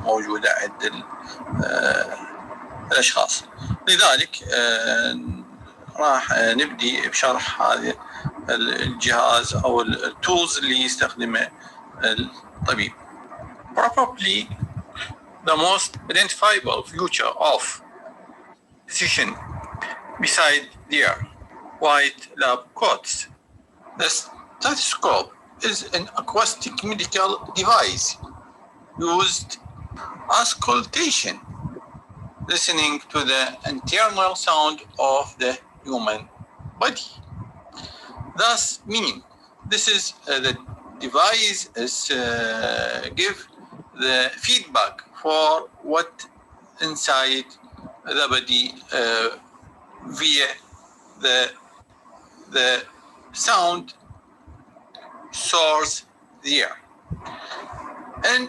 موجودة عند الأشخاص. لذلك راح نبدي بشرح هذا الجهاز أو التولز اللي يستخدمه الطبيب. Probably the most identifiable feature of physician beside their white lab coats. The stethoscope is an acoustic medical device used as auscultation, listening to the internal sound of the human body. Thus, meaning this is the device is give the feedback for what inside the body via the sound source there. In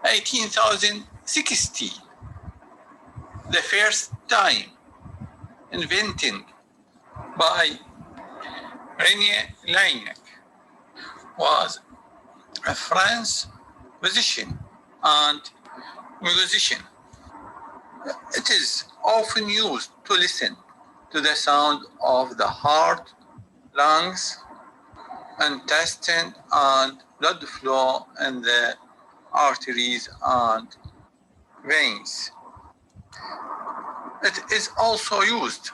1860, the first time invented by René Laennec was a French physician and musician. It is often used to listen to the sound of the heart, lungs, intestine, and blood flow in the arteries and veins. It is also used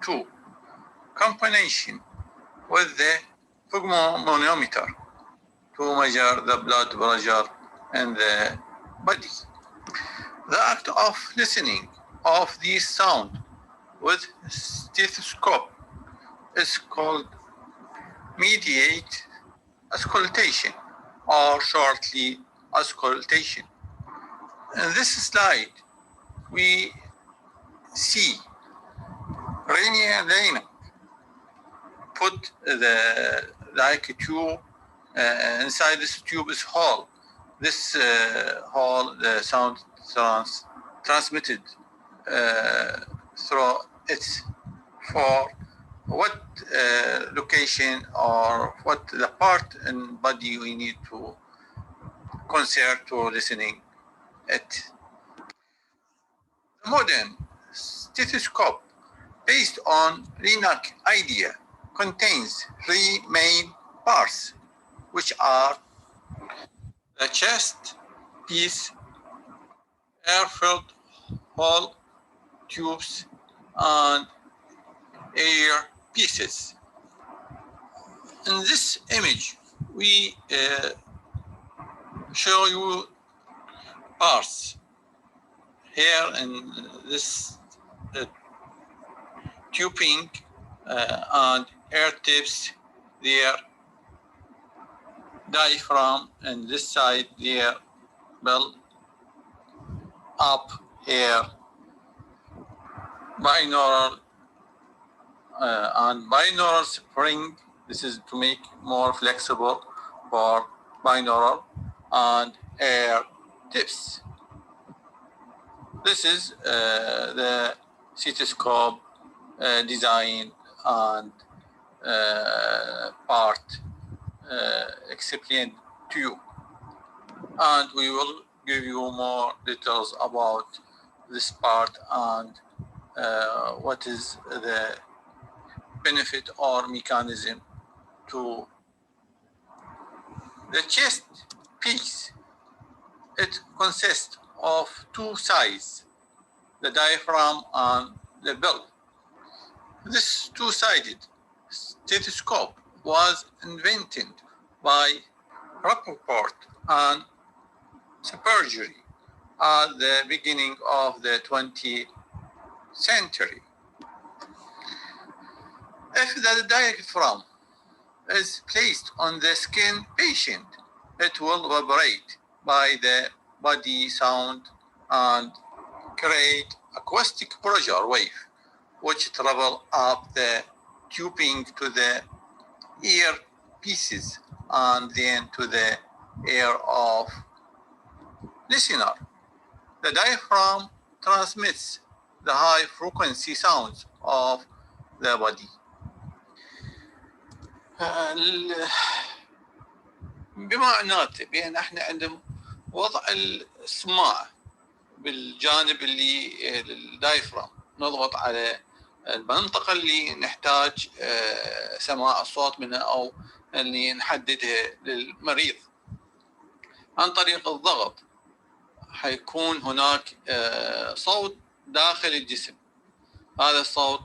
to combination with the pulmonometer to measure the blood pressure in the body. The act of listening of this sound with stethoscope is called mediate auscultation, or shortly auscultation. In this slide, we see René Laennec put the like tube inside this tube is hole. This hole, the sound transmitted through it for what location or what the part in body we need to concern to listening it. The modern stethoscope, based on Laennec idea, contains three main parts, which are the chest piece, air-filled hole tubes, and air pieces. In this image, we show you parts here in this tubing and air tips there, diaphragm, and this side there, bell up here, binaural and binaural spring. This is to make more flexible for binaural, and air tips. This is the stethoscope design and part explained to you, and we will give you more details about this part and what is the benefit or mechanism to the chest piece. It consists of two sides, the diaphragm and the bell. This two-sided stethoscope was invented by Rappaport and Spurgeon at the beginning of the 20th century. If the diaphragm is placed on the skin patient, it will vibrate by the body sound and create acoustic pressure wave, which travel up the tubing to the ear pieces and then to the ear of listener. The diaphragm transmits the high frequency sounds of the body. بمعناته بأن احنا عندنا وضع السماعة بالجانب اللي للدايفرام، نضغط على المنطقة اللي نحتاج سماع الصوت منها أو اللي نحددها للمريض. عن طريق الضغط حيكون هناك صوت داخل الجسم. هذا الصوت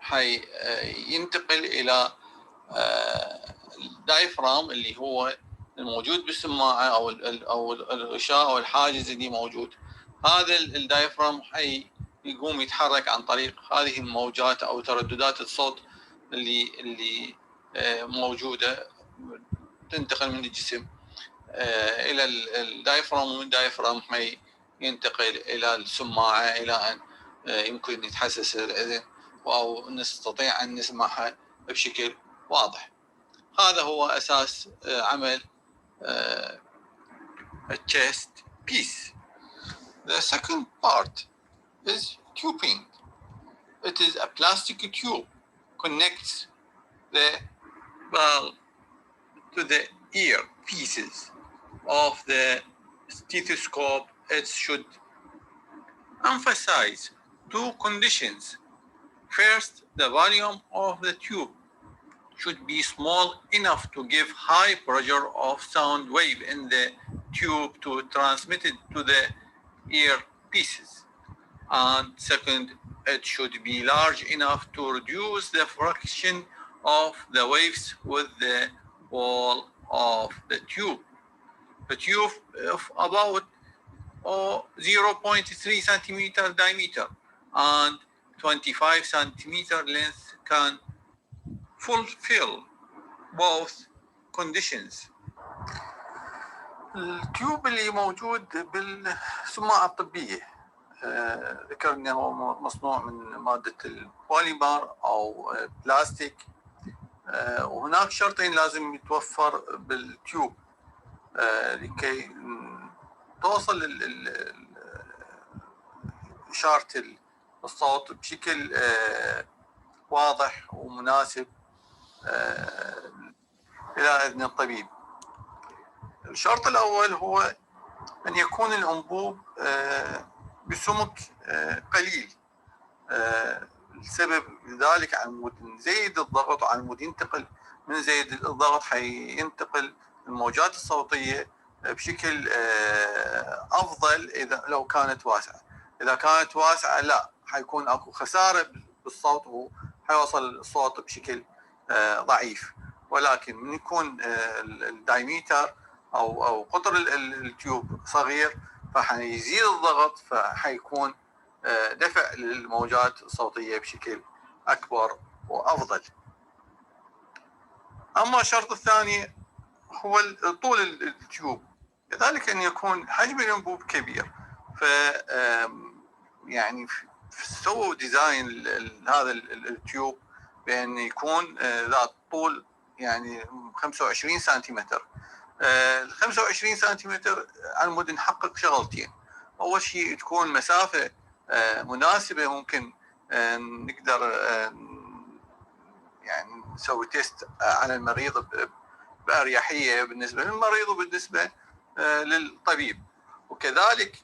حينتقل إلى الدايفرام اللي هو الموجود بالسماعة أو الغشاء أو الحاجز اللي موجود. هذا الدايفرام يقوم يتحرك عن طريق هذه الموجات أو ترددات الصوت اللي موجودة، تنتقل من الجسم إلى الدايفرام، ومن الدايفرام ينتقل إلى السماعة إلى أن يمكن يتحسس الأذن أو نستطيع أن نسمعها بشكل واضح. هذا هو أساس عمل chest piece. The second part is tubing. It is a plastic tube connects the valve to the ear pieces of the stethoscope. It should emphasize two conditions. First, the volume of the tube should be small enough to give high pressure of sound wave in the tube to transmit it to the earpieces. And second, it should be large enough to reduce the friction of the waves with the wall of the tube. The tube of about 0.3 centimeter diameter and 25 centimeter length can fulfill both conditions. التيوب اللي موجود بالسماعة الطبية ذكرنا هو مصنوع من مادة البوليمر أو بلاستيك، وهناك شرطين لازم يتوفر بالتيوب لكي توصل إشارة الصوت بشكل واضح ومناسب إلى أذن الطبيب. الشرط الأول هو أن يكون الأنبوب بسمك قليل. السبب ذلك على مود نزيد الضغط، وعلى مود ينتقل من زيد الضغط حينتقل الموجات الصوتية بشكل أفضل إذا لو كانت واسعة. إذا كانت واسعة لا، حيكون أكو خسارة بالصوت وحيوصل الصوت بشكل ضعيف. ولكن من يكون الدايمتر أو قطر التيوب صغير فحيزيد الضغط، فحيكون دفع للموجات الصوتية بشكل أكبر وأفضل. أما الشرط الثاني هو طول التيوب، كذلك أن يكون حجم الأنبوب كبير. ف يعني سووا ديزاين هذا التيوب بأن يكون ذات طول يعني 25 سنتيمتر. ال 25 سنتيمتر على مود نحقق شغلتين. أول شيء تكون مسافة مناسبة، ممكن نقدر يعني نسوي تيست على المريض بأريحية بالنسبة للمريض وبالنسبة للطبيب. وكذلك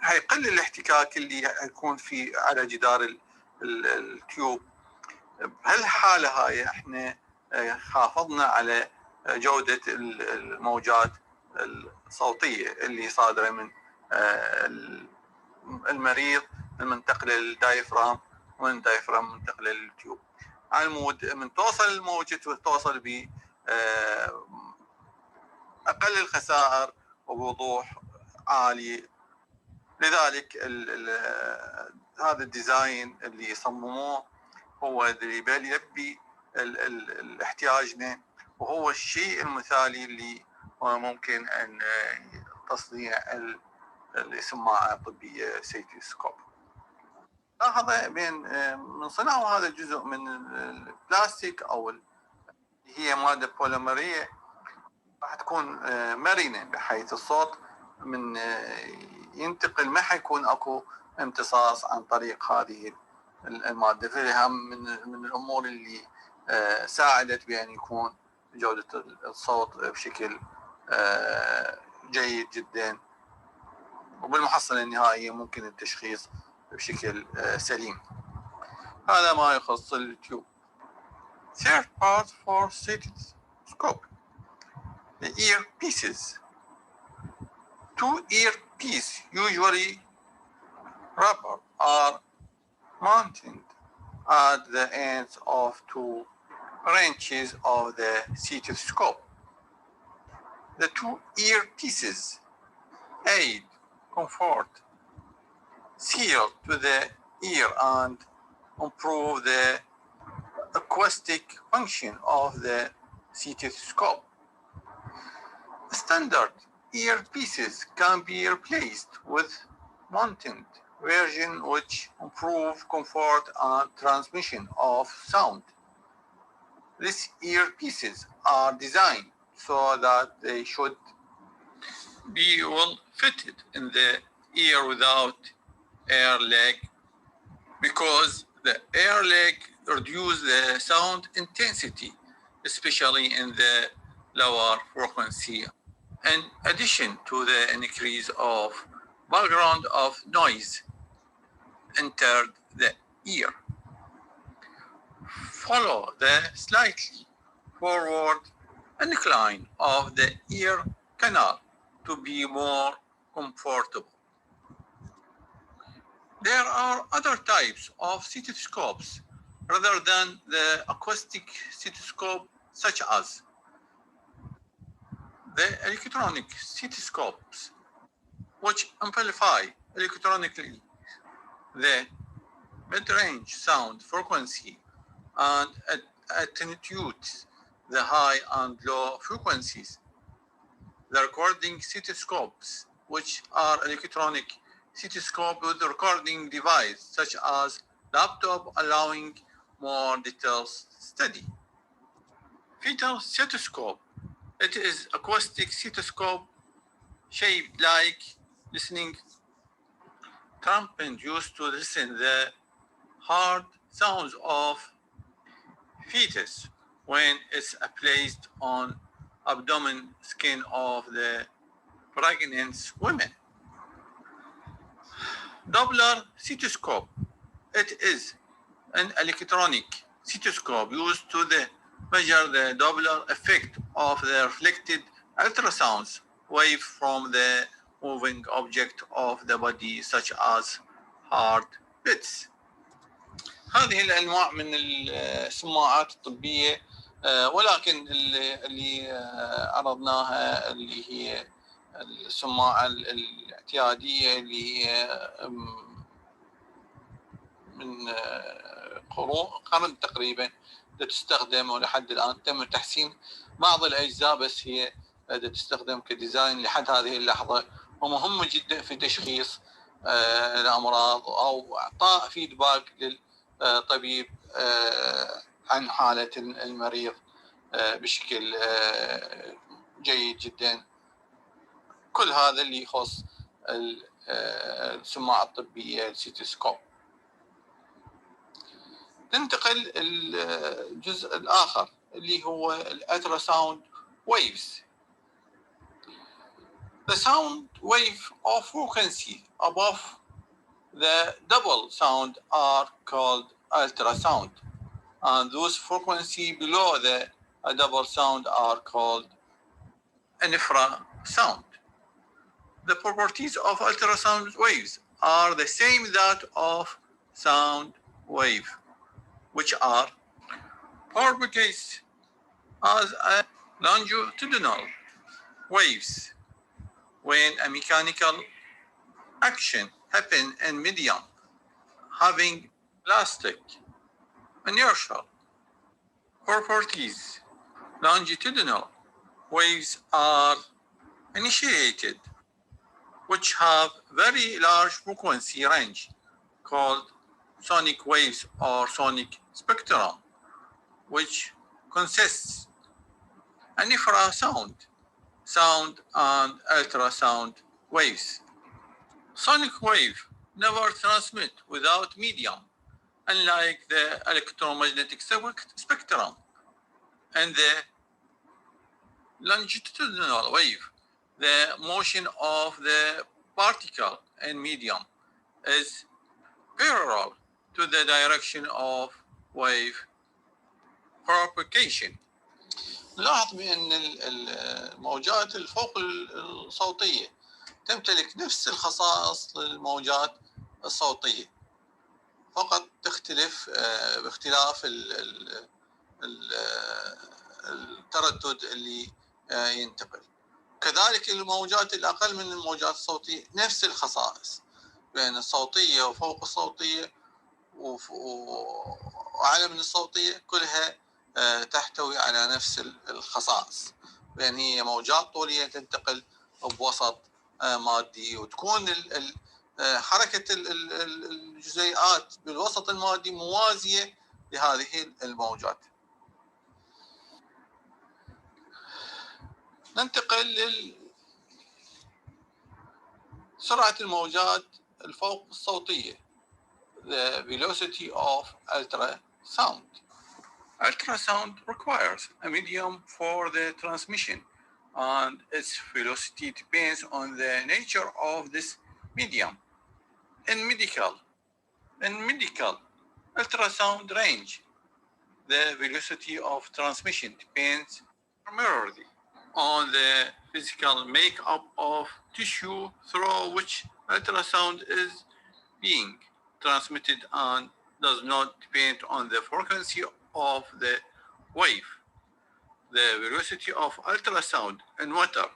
هيقل الاحتكاك اللي هيكون في على جدار التيوب. بهالحالة هاي احنا حافظنا على جودة الموجات الصوتية اللي صادرة من المريض المنتقلة للدايفرام، ومن الدايفرام منتقلة للتيوب. على المود من توصل الموجة توصل ب أقل الخسائر وبوضوح عالي. لذلك هذا الديزاين اللي صمموه هو اللي يلبي الاحتياجنا، وهو الشيء المثالي اللي ممكن أن تصنيع السماعة الطبية ستيثوسكوب. لاحظ بين من صنعوا هذا الجزء من البلاستيك أو هي مادة بوليمرية راح تكون مرنة بحيث الصوت من ينتقل ما حيكون اكو امتصاص عن طريق هذه المادة. فهي من الامور اللي ساعدت بأن يكون جودة الصوت بشكل جيد جدا، وبالمحصلة النهائية ممكن التشخيص بشكل سليم. هذا ما يخص التيوب. Third part for stethoscope, the earpieces. Two earpieces, usually rubber, are mounted at the ends of two branches of the stethoscope. The two earpieces aid comfort, seal to the ear, and improve the acoustic function of the stethoscope. Standard earpieces can be replaced with mounted version which improve comfort and transmission of sound. These earpieces are designed so that they should be well fitted in the ear without air lag, because the air lag reduces the sound intensity, especially in the lower frequency, in addition to the increase of background of noise entered the ear. Follow the slightly forward incline of the ear canal to be more comfortable. There are other types of stethoscopes rather than the acoustic stethoscope, such as the electronic stethoscopes, which amplify electronically the mid-range sound frequency and attenuate the high and low frequencies. The recording stethoscopes, which are electronic stethoscope with a recording device, such as laptop, allowing more detailed study. Fetal stethoscope. It is acoustic stethoscope shaped like listening trumpet used to listen the hard sounds of fetus when it's placed on abdomen skin of the pregnant women. Doppler stethoscope. It is an electronic stethoscope used to measure the Doppler effect of the reflected ultrasound wave from the moving object of the body, such as heartbeats. هذه الأنواع من السماعات الطبية، ولكن اللي عرضناها اللي هي السماعة الاعتيادية اللي هي من قرن تقريبا تستخدم، ولحد الآن تم تحسين بعض الأجزاء، بس هي تستخدم كديزاين لحد هذه اللحظة، ومهمة جدا في تشخيص الأمراض أو إعطاء فيدباك للطبيب عن حالة المريض بشكل جيد جدا. كل هذا اللي يخص السماعة الطبية الستيسكوب. ننتقل الجزء الآخر اللي هو الالتراساوند waves. The sound wave of frequency above the double sound are called ultrasound, and those frequency below the double sound are called infrasound. The properties of ultrasound waves are the same that of sound wave, which are propagates as a longitudinal waves when a mechanical action happens in medium having elastic inertial properties. Longitudinal waves are initiated, which have very large frequency range, called sonic waves or sonic spectrum, which consists of infrasound, sound, and ultrasound waves. Sonic wave never transmit without medium, unlike the electromagnetic spectrum and the longitudinal wave, the motion of the particle in medium is parallel to the direction of wave propagation. نلاحظ بأن الموجات الفوق الصوتية تمتلك نفس الخصائص للموجات الصوتية، فقط تختلف باختلاف التردد اللي ينتقل. كذلك الموجات الأقل من الموجات الصوتية نفس الخصائص، بين الصوتية وفوق الصوتية وأعلى من الصوتية كلها تحتوي على نفس الخصائص، بأن هي موجات طولية تنتقل بوسط مادي، وتكون حركة الجزيئات بالوسط المادي موازية لهذه الموجات. ننتقل لسرعة الموجات الفوق الصوتية، the velocity of ultrasound. Ultrasound requires a medium for the transmission, and its velocity depends on the nature of this medium. In medical ultrasound range, the velocity of transmission depends primarily on the physical makeup of tissue through which ultrasound is being transmitted and does not depend on the frequency of the wave. The velocity of ultrasound in water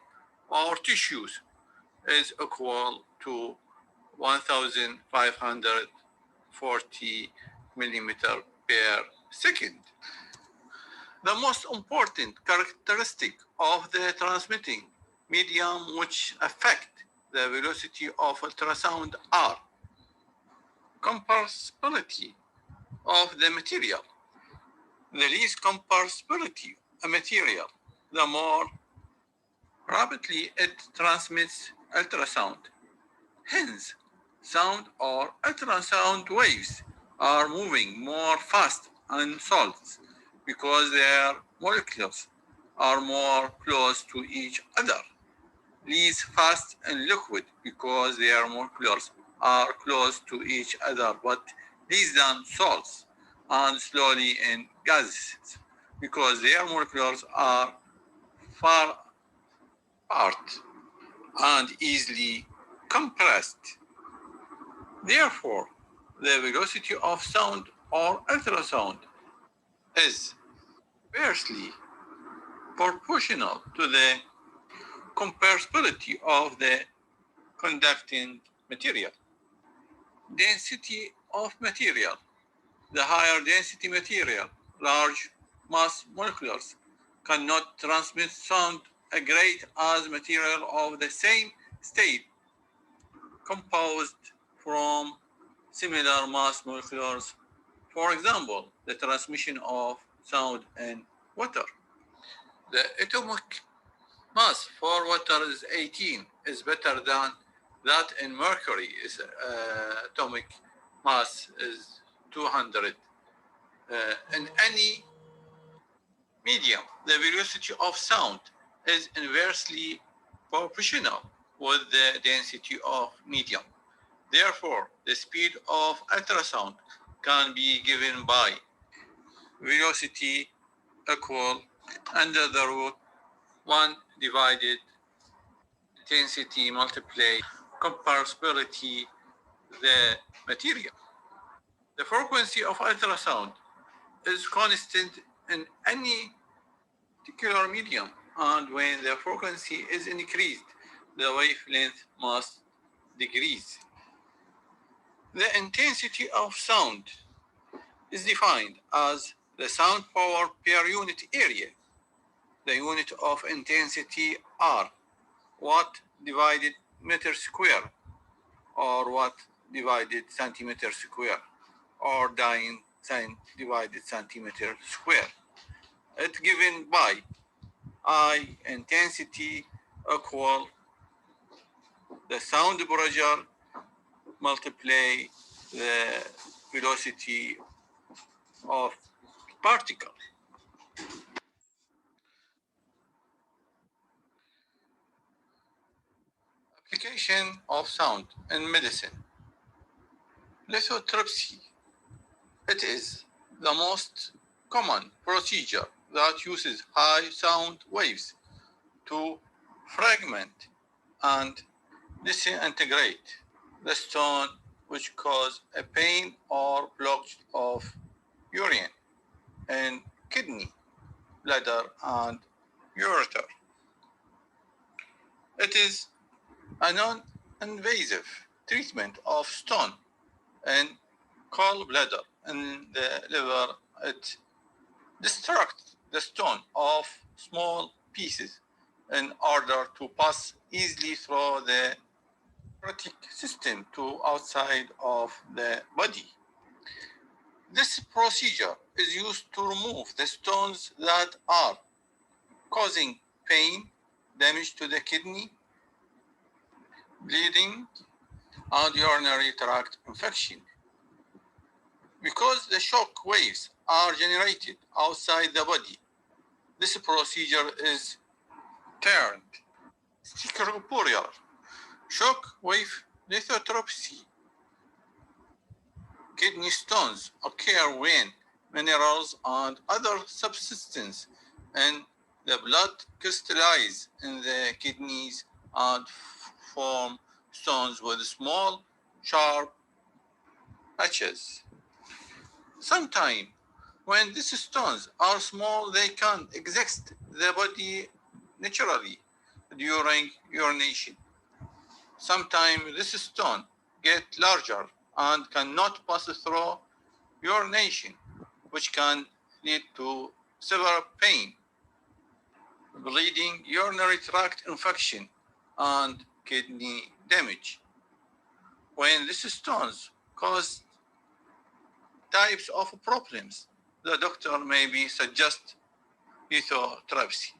or tissues is equal to 1540 millimeter per second. The most important characteristic of the transmitting medium which affect the velocity of ultrasound are compressibility of the material. The least compressibility a material, the more rapidly it transmits ultrasound. Hence, sound or ultrasound waves are moving more fast in solids because their molecules are more close to each other. Less fast in liquid because their molecules are close to each other but less than salts, and slowly in gases because their molecules are far apart and easily compressed. Therefore, the velocity of sound or ultrasound is inversely proportional to the compressibility of the conducting material. Density of material. The higher density material, large mass molecules, cannot transmit sound as great as material of the same state composed from similar mass molecules. For example, the transmission of sound in water. The atomic mass for water is 18, is better than that in mercury. Atomic mass is 200. In any medium, the velocity of sound is inversely proportional with the density of medium. Therefore, the speed of ultrasound can be given by velocity equal under the root 1 divided density multiply compressibility the material. The frequency of ultrasound is constant in any particular medium, and when the frequency is increased, the wavelength must decrease. The intensity of sound is defined as the sound power per unit area. The unit of intensity are watt divided meter square, or watt divided centimeter square, or dyne divided centimeter square. It's given by I intensity equal the sound pressure multiply the velocity of particle. Application of sound in medicine. Lithotripsy. It is the most common procedure that uses high sound waves to fragment and disintegrate the stone, which cause a pain or blockage of urine in kidney, bladder, and ureter. It is a non-invasive treatment of stone in gallbladder in the liver. It destructs the stone of small pieces in order to pass easily through the lymphatic system to outside of the body. This procedure is used to remove the stones that are causing pain, damage to the kidney, bleeding, and urinary tract infection. Because the shock waves are generated outside the body, this procedure is termed corporeal shock wave lithotripsy. Kidney stones occur when minerals and other substances in the blood crystallize in the kidneys and form stones with small, sharp patches. Sometimes, when these stones are small, they can exist the body naturally during urination. Sometimes this stone get larger and cannot pass through urination, which can lead to severe pain, bleeding, urinary tract infection, and kidney damage. When these stones cause types of problems, the doctor maybe suggest lithotripsy.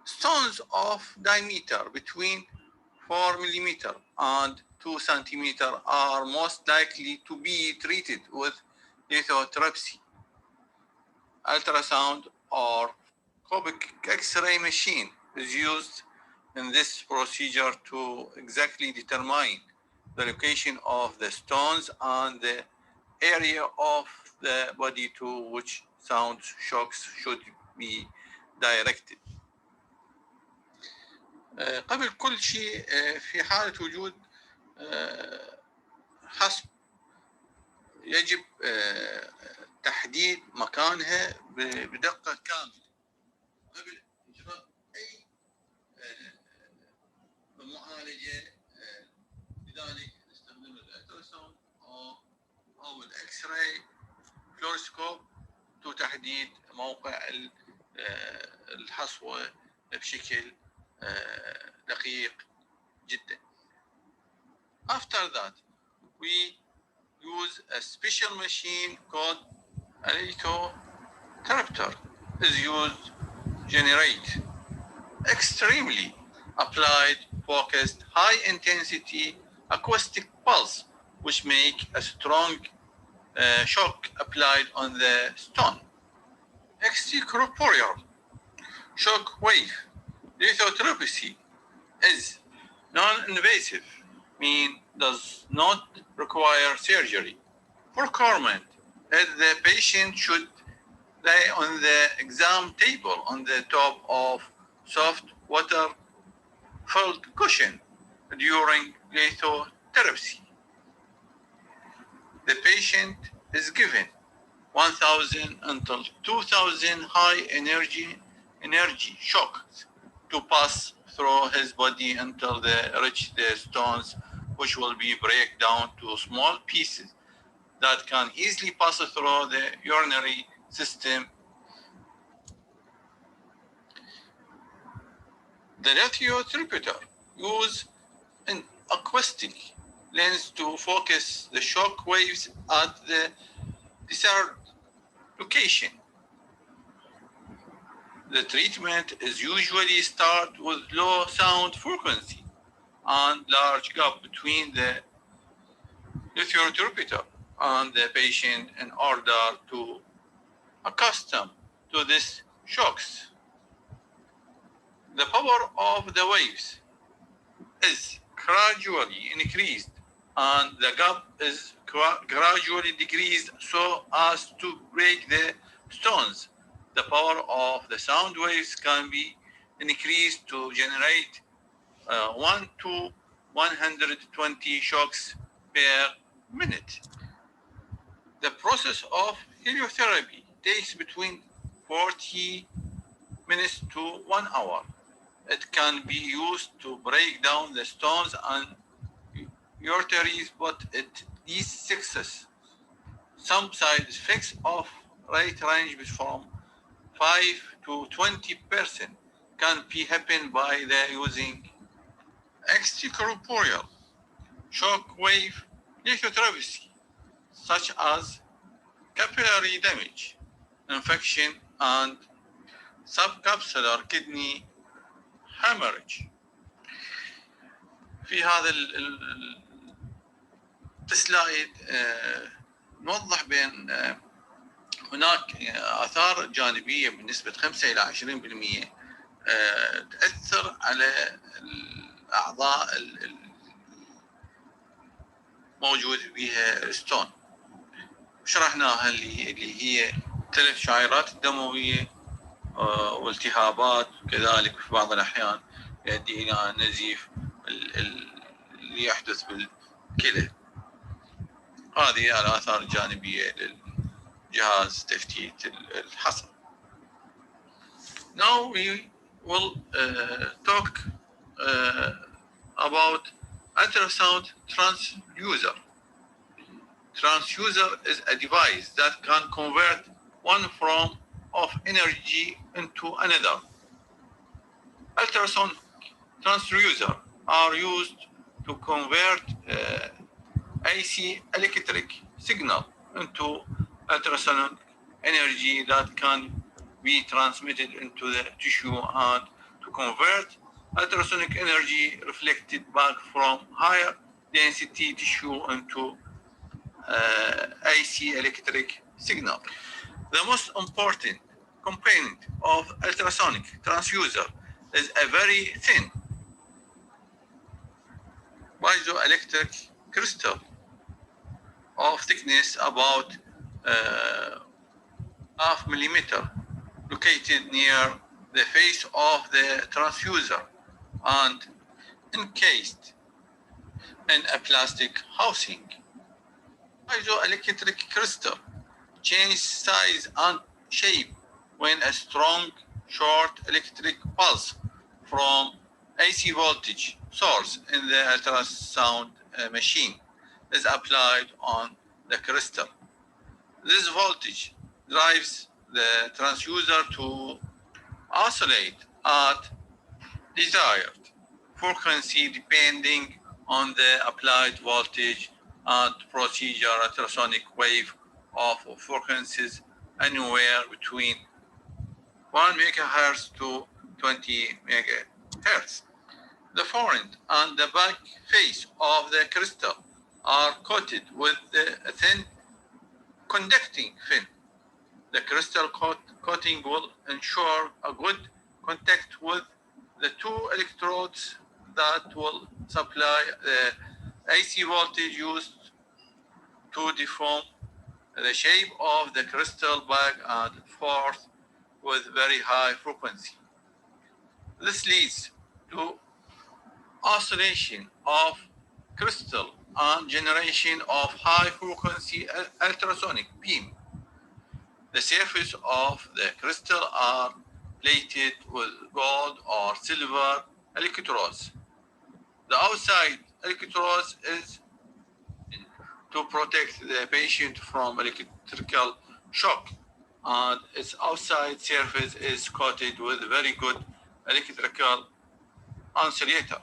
Stones of diameter between 4 millimeter and 2 centimeter are most likely to be treated with lithotripsy. Ultrasound or cubic X-ray machine is used in this procedure to exactly determine the location of the stones and the area of the body to which sound shocks should be directed. قبل كل شيء في حالة وجود حصب يجب تحديد مكانها بدقة كاملة قبل إجراء أي معالجة. لذلك نستخدم الالتراساوند أو الإكس راي فلورسكوب لتحديد موقع الحصوة بشكل دقيق جدا. After that, we use a special machine called a lithotripter is used generate extremely applied focused high intensity acoustic pulse which make a strong shock applied on the stone. Extracorporeal shock wave lithotripsy is non-invasive, mean does not require surgery. Procurement is the patient should lay on the exam table on the top of soft water-filled cushion during lithotripsy. The patient is given 1,000 until 2,000 high energy shocks to pass through his body until they reach the stones, which will be break down to small pieces that can easily pass through the urinary system. The lithotripter use an acoustic lens to focus the shock waves at the desired location. The treatment is usually start with low sound frequency and large gap between the lithotripter and the patient in order to accustom to these shocks. The power of the waves is gradually increased and the gap is gradually decreased so as to break the stones. The power of the sound waves can be increased to generate 1 to 120 shocks per minute. The process of heliotherapy takes between 40 minutes to 1 hour. It can be used to break down the stones and arteries, but it needs success. Some side effects of rate range from 5 to 20% can be happen by the using extracorporeal shock wave lithotripsy, such as capillary damage, infection, and subcapsular kidney hemorrhage. في هذا السلايد نوضح بأن هناك آثار جانبية بنسبة 5 إلى 20% تأثر على الأعضاء الموجود بها ستون. شرحناها اللي هي تلف الشعيرات الدموية والتهابات، كذلك في بعض الأحيان يؤدي إلى نزيف اللي يحدث بالكلى. هذه الآثار الجانبية للجهاز تفتيت الحصى. Now we will talk about ultrasound transducer. Transducer is a device that can convert one form of energy into another. Ultrasound transducer are used to convert AC electric signal into ultrasonic energy that can be transmitted into the tissue and to convert ultrasonic energy reflected back from higher density tissue into AC electric signal. The most important component of ultrasonic transducer is a very thin piezoelectric crystal of thickness about half millimeter, located near the face of the transducer and encased in a plastic housing. Piezoelectric crystal changes size and shape when a strong short electric pulse from AC voltage source in the ultrasound machine is applied on the crystal. This voltage drives the transducer to oscillate at desired frequency depending on the applied voltage and procedure ultrasonic wave of frequencies anywhere between 1 megahertz to 20 megahertz. The front and the back face of the crystal are coated with a thin conducting film. The crystal coating will ensure a good contact with the two electrodes that will supply the AC voltage used to deform the shape of the crystal back and forth with very high frequency. This leads to oscillation of crystal and generation of high frequency ultrasonic beam. The surface of the crystal are plated with gold or silver electrodes. The outside electrodes is to protect the patient from electrical shock, and its outside surface is coated with very good electrical insulator.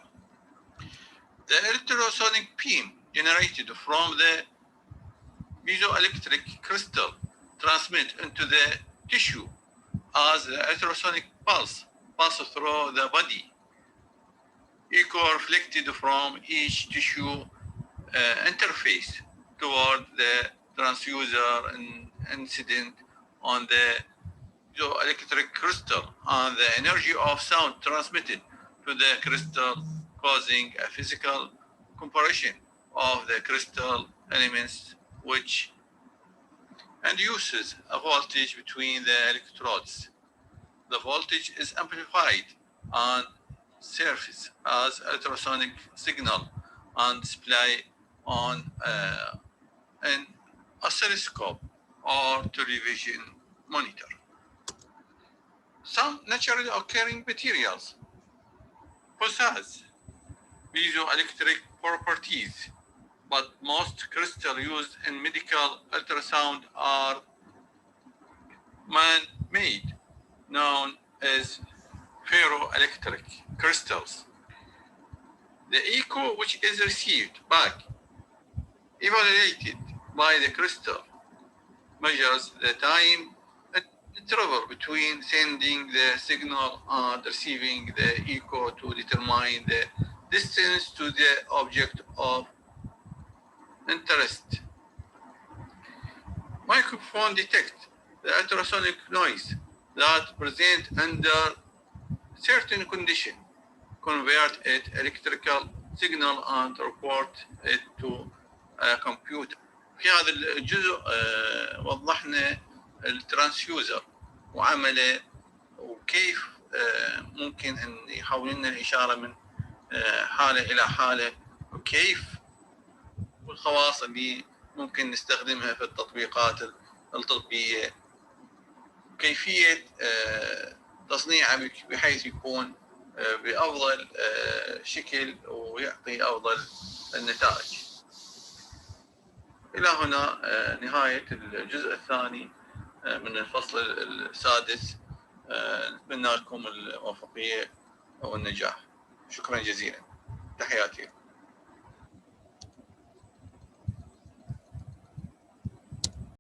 The ultrasonic beam generated from the piezoelectric crystal transmit into the tissue as the ultrasonic pulse passes through the body, echo-reflected from each tissue interface toward the transducer and incident on the piezoelectric crystal, and the energy of sound transmitted to the crystal causing a physical compression of the crystal elements, which induces a voltage between the electrodes. The voltage is amplified on surface as ultrasonic signal and display on an oscilloscope or television monitor. Some naturally occurring materials possess piezoelectric properties, but most crystals used in medical ultrasound are man-made, known as ferroelectric crystals. The echo which is received back, evaluated by the crystal, measures the time interval between sending the signal and receiving the echo to determine the distance to the object of interest. Microphone detect the ultrasonic noise that present under certain condition, convert it electrical signal and report it to a computer. في هذا الجزء وضحنا الترانسيوزر وعمله وكيف ممكن ان يحول لنا الاشاره من حاله الى حاله وكيف والخواص اللي ممكن نستخدمها في التطبيقات الطبيه كيفيه تصنيعها بحيث يكون بافضل شكل ويعطي افضل النتائج. الى هنا نهايه الجزء الثاني من الفصل السادس. نتمنى لكم الموفقيه والنجاح. شكرا جزيلا. تحياتي.